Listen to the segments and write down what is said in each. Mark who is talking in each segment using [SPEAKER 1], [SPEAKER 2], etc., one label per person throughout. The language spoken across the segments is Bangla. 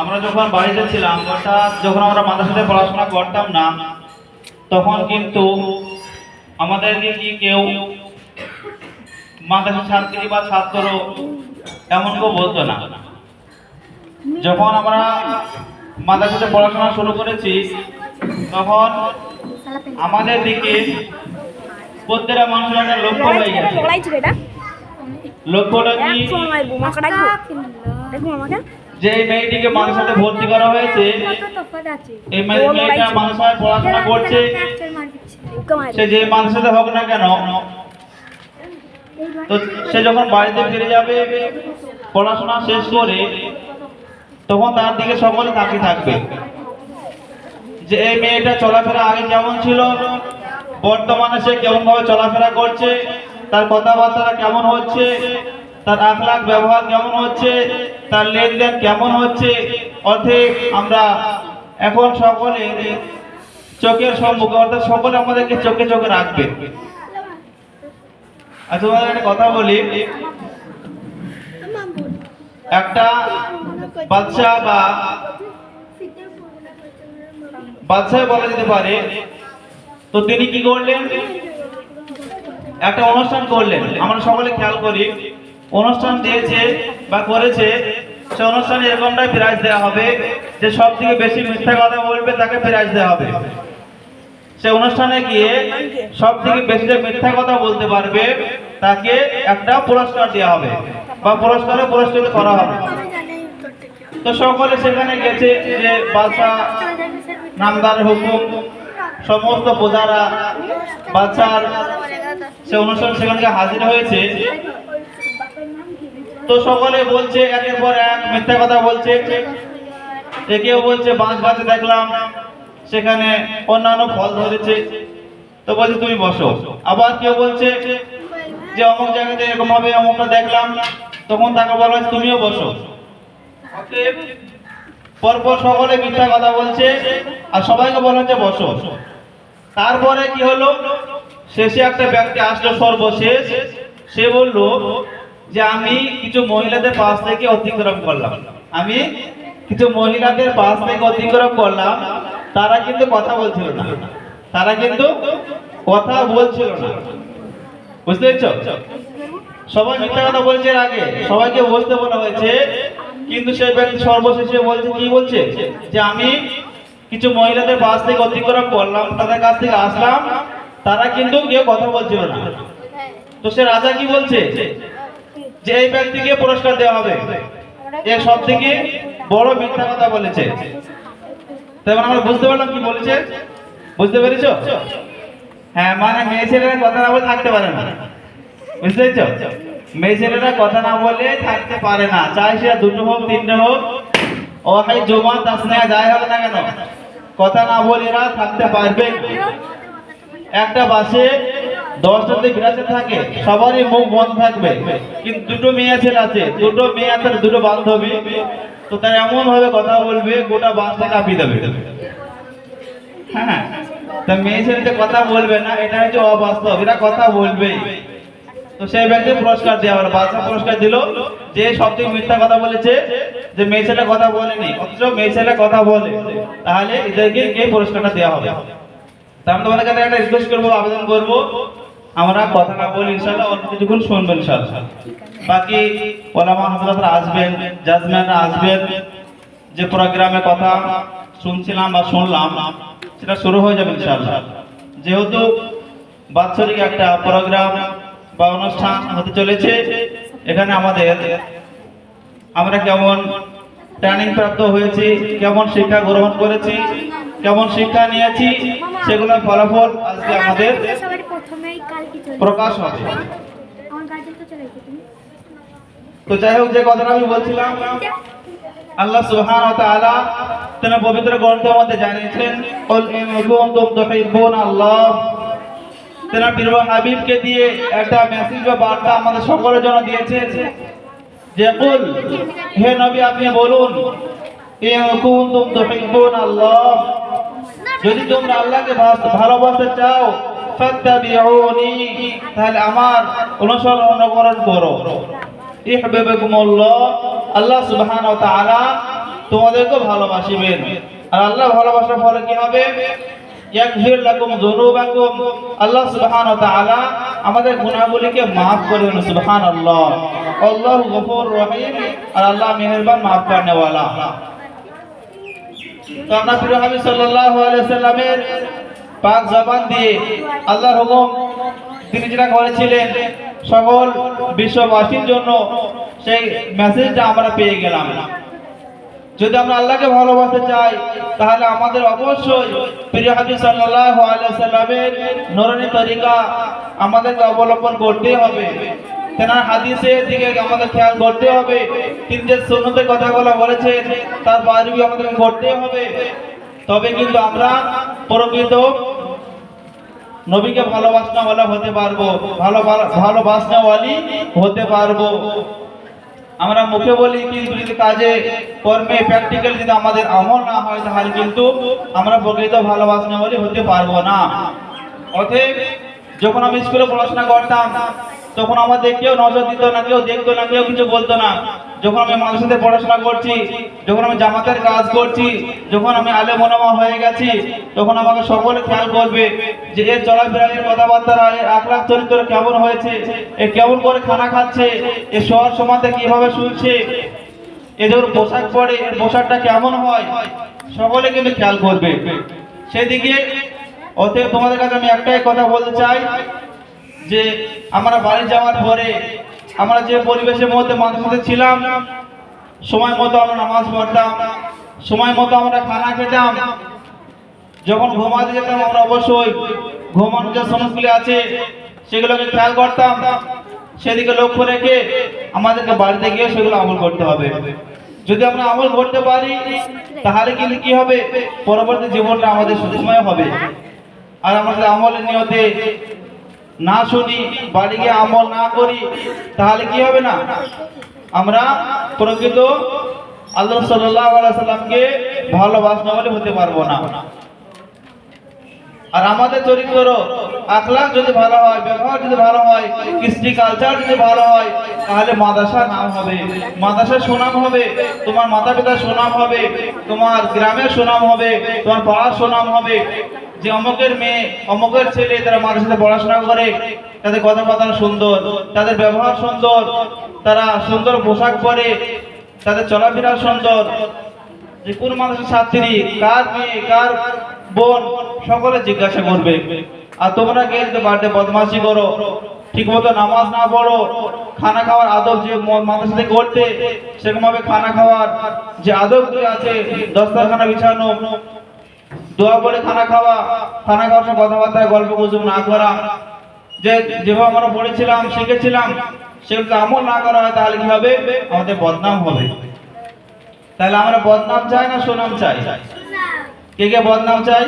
[SPEAKER 1] আমরা যখন বাড়িতে ছিলাম অর্থাৎ যখন আমরা মাদ্রাসাতে পড়াশোনা করতাম না, তখন কিন্তু আমাদেরকে কি কেউ মাদ্রাসা ছাত্রী বা ছাত্র এমন কেউ বলতো না। যখন আমরা মাদ্রাসাতে পড়াশোনা শুরু করেছি, তখন আমাদের দিকে প্রত্যেকটা মানুষের একটা লক্ষ্য হয়ে গেছে। লক্ষ্যটা কি? যে এই মেয়েটিকে মাদ্রাসাতে ভর্তি করা হয়েছে, এই মেয়েটা মাদ্রাসায় পড়াশোনা করছে, সে যে মাদ্রাসাতে হোক না কেন, তো সে যখন বাড়িতে ফিরে যাবে পড়াশোনা শেষ করে, তখন তার দিকে সকলে তাকিয়ে থাকবে যে এই মেয়েটা চলাফেরা আগে কেমন ছিল, বর্তমানে সে কেমন ভাবে চলাফেরা করছে, তার কথাবার্তা কেমন হচ্ছে, তার আখলাক ব্যবহার কেমন হচ্ছে, তার লেনদেন কেমন হচ্ছে। অর্থাৎ আমরা এখন সকলে চোখের সম্মুখে, অর্থাৎ সকলে আমাদেরকে চোখে চোখে রাখবে। আচ্ছা, তোমাদের একটা কথা বলি, একটা বাচ্চা বা বাচ্চাই বলা যেতে পারে, তো তিনি কি করলেন, একটা অনুষ্ঠান করলেন। আমরা সকলে খেয়াল করি, অনুষ্ঠান দিয়েছে বা করেছে, সে অনুষ্ঠানে এরকমটাই প্রাইজ দেওয়া হবে যে সব থেকে বেশি মিথ্যা কথা বলবে তাকে প্রাইজ দেওয়া হবে। সে অনুষ্ঠানে গিয়ে সব থেকে বেশি যে মিথ্যা কথা বলতে পারবে তাকে একটা পুরস্কার দেওয়া হবে বা পুরস্কারে পুরস্কৃত করা হবে। তো সকলে সেখানে গেছে, যে বাদশা নামদার হুকুম, সমস্ত প্রজারা বাচ্চার সে অনুষ্ঠান সেখানে হাজির হয়েছে। তো সকলে বলছে, একের পর এক মিথ্যা কথা বলছে। কেউ বলছে বাঁশ গাছে দেখলাম সেখানে অন্যান্য ফল ধরেছে, তো বলছে তুমি বসো। আবার কেউ বলছে যে অমুক জায়গাতে এরকম ভাবে অমুকটা দেখলাম, তখন তাকে বলা হচ্ছে তুমিও বসো। পরপর সকলে মিথ্যা কথা বলছে আর সবাইকে বলা হচ্ছে বসো। তারপরে কি হলো, শেষে একটা ব্যক্তি আসলো সর্বশেষ, সে বলল যে আমি কিছু মহিলাদের পাশ থেকে অতিক্রম করলাম, আমি কিছু মহিলাদের পাশ থেকে অতিক্রম করলাম, তারা কিন্তু কথা বলছিল না, তারা কিন্তু কথা বলছিল না। বুঝতে পেরেছো? সবাই মিথ্যা কথা বলছে, এর আগে সবাইকে বসতে বলা হয়েছে, কিন্তু সেই ব্যক্তি সর্বশেষে বলছে, কি বলছে, যে আমি কিছু মহিলাদের পাশ থেকে অতিক্রম করলাম, তাদের কাছ থেকে আসলাম, তারা কিন্তু কেউ কথা বলছিল না। তো সে রাজা কি বলছে, যে এই ব্যক্তিকে পুরস্কার দেওয়া হবে, এ সব থেকে বড় মিথ্যা কথা বলেছে। তেমন আমরা বুঝতে পারলাম কি বলেছে, বুঝতে পেরেছো? হ্যাঁ, মানে মেয়ে ছেলেরা কথা না বলে থাকতে পারে না। বুঝতে পেরেছো? মেয়ে ছেলেরা কথা না বলে থাকতে পারে না, চাই সে দুটো হোক তিনটে হোক, ও ভাই জমা তাসনিয়া যাই হবে না কেন, কথা না বলে এরা থাকতে পারবে। একটা বাসে 10টা থেকে বিরাজে থাকে, সবারই মুখ বন্ধ থাকবে, কিন্তু দুটো মেয়ে ছেলে আছে, দুটো মেয়ে আছে, দুটো বান্ধবী, তো তারা এমন ভাবে কথা বলবে গোটা বাসটা কাঁপিয়ে দেবে। হ্যাঁ, তা মেয়ে ছেলে যে কথা বলবে না, এটা হচ্ছে অবাস্তব, এরা কথা বলবেই। তো সেই ব্যক্তি পুরস্কার দেওয়া হলো, বাদশা পুরস্কার দিল যে সবথেকে মিথ্যা কথা বলেছে, যে মেয়ে ছেলে কথা বলেনি, অথচ মেয়ে ছেলে কথা বলে, তাহলে এদেরকে এই পুরস্কারটা দেওয়া হবে। তা আমি তোমাদের কাছে একটা রিকোয়েস্ট করবো, আবেদন করবো, আমরা কথা না বলি ইনশাআল্লাহ, অল্প কিছুক্ষণ শুনবেন ইনশাআল্লাহ। বাকি ওলামা হাজরাতরা আসবেন, জাজম্যানরা আসবেন, যে প্রোগ্রামে কথা শুনছিলাম বা শুনলাম সেটা শুরু হয়ে যাবে ইনশাআল্লাহ। যেহেতু বাৎসরিক একটা প্রোগ্রাম বা অনুষ্ঠান হতে চলেছে, এখানে আমরা কেমন ট্রেনিং প্রাপ্ত হয়েছি, কেমন শিক্ষা গ্রহণ করেছি, কেমন শিক্ষা নিয়েছি, সেগুলোর ফলাফল আজকে আমাদের প্রকাশ হবে। তো যাই হোক, যে কথাটা আমি বলছিলাম, আল্লাহ সুবহানাহু ওয়া তাআলা তিনি পবিত্র গ্রন্থের মধ্যে জানিয়েছেন, কুল ইন কুনতুম তুহিব্বুনাল্লাহ, তিনি প্রিয় হাবিবকে দিয়ে একটা মেসেজ বা বার্তা আমাদের সকলের জন্য দিয়েছেন, যে কুল, হে নবী আপনি বলুন, ইন কুনতুম তুহিব্বুনাল্লাহ, যদি তোমরা আল্লাহকে ভালোবাসতে চাও, ফাত্তাবিউনি, তাহলে আমার অনুসরণ করো। ইহবিবকুমুল্লাহ, আল্লাহ সুবহানাহু ওয়া তাআলা তোমাদেরকেও ভালোবাসিবেন। আর আল্লাহ ভালোবাসার ফলে কি হবে? ইয়াগফির লাকুম যুনুবাকুম, আল্লাহ সুবহানাহু ওয়া তাআলা আমাদের গুনাহগুলিকে maaf করে দেন। সুবহানাল্লাহ, আল্লাহু গফুরুর রহিম, আর আল্লাহ মেহেরবান maaf করনে वाला। তো আমরা প্রিয় হাবিব সাল্লাল্লাহু আলাইহি সাল্লামের পাক জবান দিয়ে আল্লাহর হুকুম তিনি যেটা করেছিলেন সকল বিশ্ববাসীর জন্য, সেই মেসেজটা আমরা পেয়ে গেলাম। যদি আমরা আল্লাহকে ভালোবাসতে চাই তাহলে আমাদের অবশ্যই প্রিয় হাবিব সাল্লাল্লাহু আলাইহি সাল্লামের নূরানী তরিকা আমাদেরকে অবলম্বন করতে হবে। তেনার হাদিসের দিকে আমাদের খেয়াল করতে হবে। তিনি যে সুন্নতের কথাগুলো বলেছেন তার পালন আমাদেরকে করতে হবে। তবে কিন্তু আমরা প্রকৃত নবীকে ভালোবাসনাওয়ালা হতে পারবো, ভালোবাসনাওয়ালি হতে পারবো। আমরা মুখে বলি কিন্তু যদি কাজে কর্মে প্র্যাকটিক্যাল যদি আমাদের আমল না হয় তাহলে কিন্তু আমরা প্রকৃত ভালোবাসনাওয়ালি হতে পারবো না। অতএব যখন আমি স্কুলে পড়াশোনা করতাম তখন আমাদের কেউ নজর দিত না, কেউ দেখতো না, কেউ কিছু বলতো না। যখন আমি মাদ্রাসাতে পড়াশোনা করছি, যখন আমি জামাতের কাজ করছি, যখন আমি আলেম ওলামা হয়ে গেছি, তখন আমাকে সকলে খেয়াল করবে যে এর চলাফেরা, এর কথাবার্তা, এর আখলাক চরিত্র কেমন হয়েছে, এ কেমন করে খানা খাচ্ছে, এ শহর সমাজে কিভাবে শুনছে, এ যখন পোশাক পরে এর পোশাকটা কেমন হয়, সকলে কিন্তু খেয়াল করবে সেদিকে। অতএব তোমাদের কাছে আমি একটাই কথা বলতে চাই যে আমরা বাড়ি যাওয়ার পরে আমরা যে পরিবেশের মধ্যে মাদ্রাসাতে ছিলাম, সময় মতো আমরা নামাজ পড়তাম, সময় মতো আমরা খানা খেতাম, যখন ঘুমাতে যেতাম আমরা অবশ্যই ঘুমানোর যে সমস্যাগুলি আছে সেগুলোকে খেয়াল করতাম। সেদিকে লক্ষ্য রেখে আমাদেরকে বাড়িতে গিয়ে সেগুলো আমল করতে হবে। যদি আমরা আমল করতে পারি তাহলে কিন্তু কি হবে, পরবর্তী জীবনটা আমাদের সুখময় হবে। আর আমরা যদি আমলের নিয়তে না শুনি, বাড়ি গিয়ে আমল না করি, তাহলে কি হবে না, আমরা প্রকৃত আল্লাহ সাল্লাল্লাহু আলাইহি সাল্লামকে ভালোবাসনা বলে হতে পারবো না। আর আমাদের চরিত্র আখলাক যদি ভালো হয়, ব্যবহার যদি ভালো হয়, কৃষ্টি কালচার যদি ভালো হয়, তাহলে মাদ্রাসার নাম হবে, মাদ্রাসার সুনাম হবে, তোমার মাতা পিতার সুনাম হবে, তোমার গ্রামের সুনাম হবে, তোমার পাড়ার সুনাম হবে যে অমুকের মেয়ে, অমুকের ছেলে তারা মাদ্রাসাতে পড়াশোনা করে, তাদের কথাবার্তা সুন্দর, তাদের ব্যবহার সুন্দর, তারা সুন্দর পোশাক পরে, তাদের চলাফেরা সুন্দর। যে কোন মানুষের ছাত্রী, কার মেয়ে, কার বোন, সকলে জিজ্ঞাসা করবে। আর তোমরা কে যদি বাড়িতে বদমাশি করো, ঠিক মতো নামাজ না পড়ো, খানা খাওয়ার আদব যে মাদ্রাসাতে করতে সেরকম ভাবে খানা খাওয়ার যে আদবগুলি আছে, দস্তরখানা বিছানো, দোয়া পড়ে খানা খাওয়া, খানা খাওয়ার সময় কথাবার্তা গল্প গুজব না করা, যে যেভাবে আমরা পড়েছিলাম শিখেছিলাম সেগুলো আমল না করা হয় তাহলে কি হবে, আমাদের বদনাম হবে। তাহলে আমরা বদনাম চাই না সুনাম চাই? কে কে বদনাম চাই?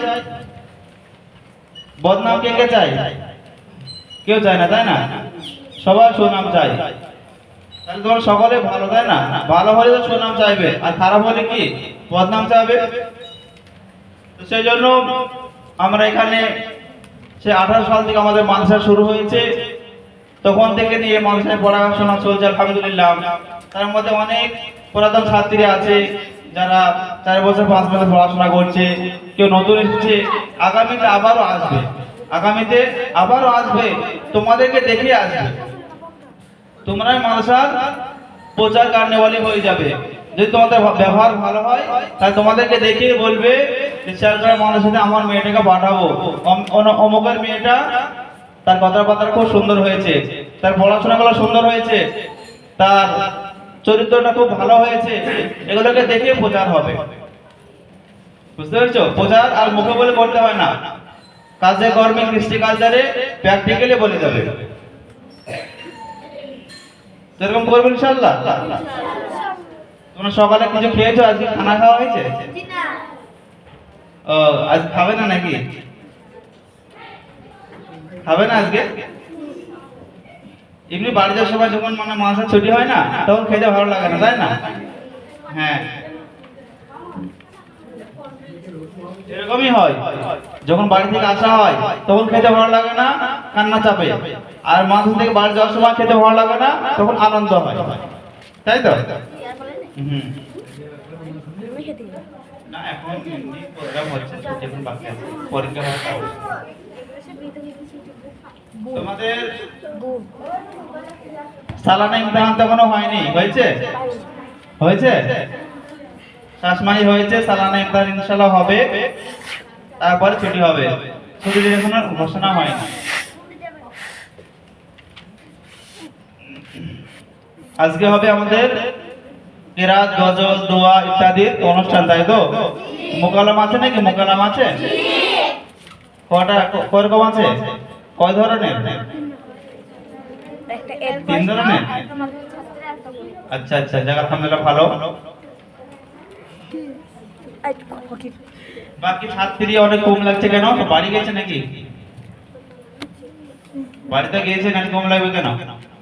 [SPEAKER 1] বদনাম কে কে চাই? কেউ চায় না, তাই না? সবাই সুনাম চাই। তাহলে তোমরা সকলে ভালো, তাই না? ভালো হলে তো সুনাম চাইবে, আর খারাপ হলে কি বদনাম চাইবে। তো সেই জন্য আমরা এখানে সে 18 সাল থেকে আমাদের মাদ্রাসা শুরু হয়েছে, তখন থেকে নিয়ে মাদ্রাসায় পড়াশোনা চলছে আলহামদুলিল্লাহ। তার মধ্যে অনেক পুরাতন ছাত্রী আছে যারা 4 বছর 5 বছর পড়াশোনা করছে, কেউ নতুন এসেছে, আগামীতে আবারও আসবে, আগামীতে আবারও আসবে, তোমাদেরকে দেখে আসবে। তোমরাই মাদ্রাসার প্রচার কারণেওয়ালি হয়ে যাবে। যদি তোমাদের ব্যবহার ভালো হয় তাহলে তোমাদেরকে দেখে বলবে যে স্যার মাদ্রাসাতে আমার মেয়েটাকে পাঠাবো, অমুকের মেয়েটা তার কথাবার্তা খুব সুন্দর হয়েছে, তার পড়াশোনাগুলো সুন্দর হয়েছে, তার চরিত্রটা খুব ভালো হয়েছে, এগুলোকে দেখে প্রচার হবে। বুঝতে পেরেছো? প্রচার আর মুখে বলে করতে হয় না, কাজে কর্মে কৃষ্টি কালচারে প্র্যাকটিক্যালি বলে যাবে। সেরকম করবে ইনশাআল্লাহ। তোমরা সকালে কিছু খেয়েছো? আজকে খানা খাওয়া হয়েছে? ও, আজ খাবে না নাকি? খাবে না আজকে? এমনি বাড়ি যাওয়ার সময় যখন মানে মাসের ছুটি হয় না তখন খেতে ভালো লাগে না, তাই না? হ্যাঁ, এরকমই হয়। যখন বাড়ি থেকে আসা হয় তখন খেতে ভালো লাগে না, কান্না চাপে। আর মাদ্রাসা থেকে বাড়ি যাওয়ার সময় খেতে ভালো লাগে না, তখন আনন্দ হয়, তাই তো? না এখন এমনি প্রোগ্রাম হচ্ছে, ছুটি এখন বাকি আছে, পরীক্ষা হবে। তোমাদের সালানা ইমতিহান তো এখনো হয়নি, হয়েছে? হয়েছে, শাসমাই হয়েছে, সালানা ইমতিহান ইনশাআল্লাহ হবে, তারপরে ছুটি হবে। ছুটির এখনো ঘোষণা হয়নি। আজকে হবে আমাদের কিরাত, গজল, দোয়া ইত্যাদি অনুষ্ঠান, তাই তো? মোকালাম আছে নাকি? মোকালাম আছে? কটা, কয় রকম আছে? কয় ধরনের? 3 ধরনের। আচ্ছা আচ্ছা, যাক আলহামদুলিল্লাহ, ভালো। বাকি ছাত্রী অনেক কম লাগছে কেন? বাড়ি গেছে নাকি? বাড়িতে গিয়েছে নাকি কম লাগবে কেন?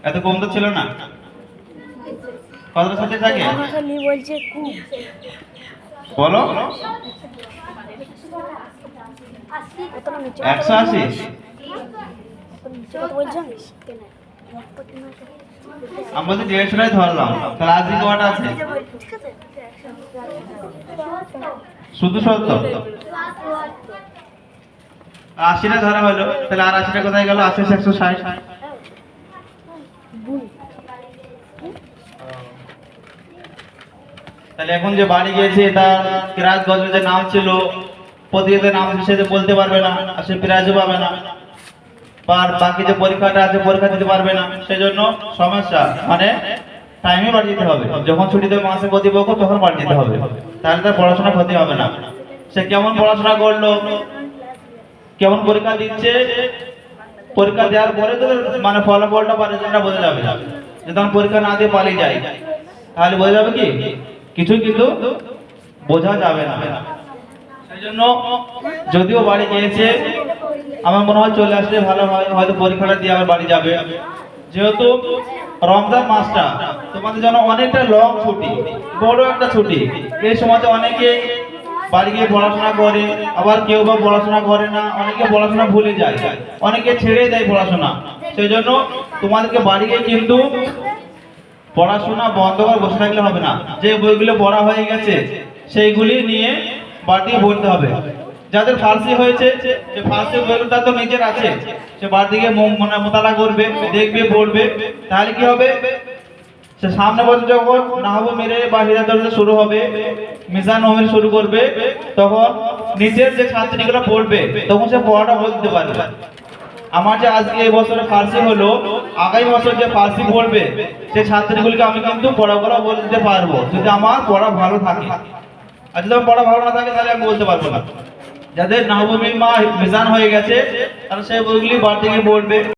[SPEAKER 1] এত কম তো ছিল না। কতটা সাথে থাকে বলো? 180। আমরা তো 150টাই ধরলাম, তাহলে আজকে কটা আছে? শুধু 70। 80টা ধরা হলো, তাহলে আর 80টা কোথায় গেল? 80 160। তাহলে এখন যে বাড়ি গিয়েছে, তার কিরাত গজলের যে নাম ছিল, প্রতিযোগিতার নাম সে যে বলতে পারবে না, আর সে প্রাইজও পাবে না, আর বাকি যে পরীক্ষাটা আছে পরীক্ষা দিতে পারবে না, সেজন্য সমস্যা, মানে টাইমে বাড়ি যেতে হবে। যখন ছুটি দেবে মাসে প্রতিপক্ষ, তখন বাড়ি যেতে হবে, তাহলে তার পড়াশোনা ক্ষতি হবে না। সে কেমন পড়াশোনা করলো, কেমন পরীক্ষা দিচ্ছে, পরীক্ষা দেওয়ার পরে তো মানে ফলাফলটা বা রেজাল্টটা বোঝা যাবে। যদি তখন পরীক্ষা না দিয়ে পালিয়ে যায়, তাহলে বোঝা যাবে কি? কিছুই কিন্তু বোঝা যাবে না। সেই জন্য যদিও বাড়ি গিয়েছে, আমার মনে হয় চলে আসলে ভালো হয়, হয়তো পরীক্ষাটা দিয়ে আবার বাড়ি যাবে। যেহেতু রমজান মাসটা তোমাদের জন্য অনেকটা লং ছুটি, বড় একটা ছুটি, এই সময়তে অনেকে বাড়ি গিয়ে পড়াশোনা করে, আবার কেউ বা পড়াশোনা করে না, অনেকে পড়াশোনা ভুলে যায়, অনেকে ছেড়ে দেয় পড়াশোনা। সেই জন্য তোমাদেরকে বাড়ি গিয়ে কিন্তু পড়াশোনা বন্ধ করে বসে থাকলে হবে না। যে বইগুলো পড়া হয়ে গেছে সেইগুলি নিয়ে বাড়ি পড়তে হবে। যাদের ফার্সি হয়েছে, যে ফার্সি বইটা তো নিজের আছে, সে বাড়ি গিয়ে মোতালা করবে, দেখবে, পড়বে। তাহলে কি হবে? সে সামনে বছর যখন নাহবু মেরে বা হিরাদর্জ শুরু হবে, মিজান ওমের শুরু করবে, তখন নিজের যে ছাত্রীগুলো পড়বে, তখন সে পড়াটা বলতে পারবে। আমার যে আজকে এই বছরে ফার্সি হলো, আগামী বছর যে ফার্সি পড়বে, সেই ছাত্রীগুলিকে আমি কিন্তু পড়াগুলো বলে দিতে পারবো, যদি আমার পড়া ভালো থাকে। আর যদি আমার পড়া ভালো না থাকে, তাহলে আমি বলতে পারবো না। যাদের নাহবু মিজান হয়ে গেছে, তারা সেই বইগুলি বাড়ি থেকে পড়বে।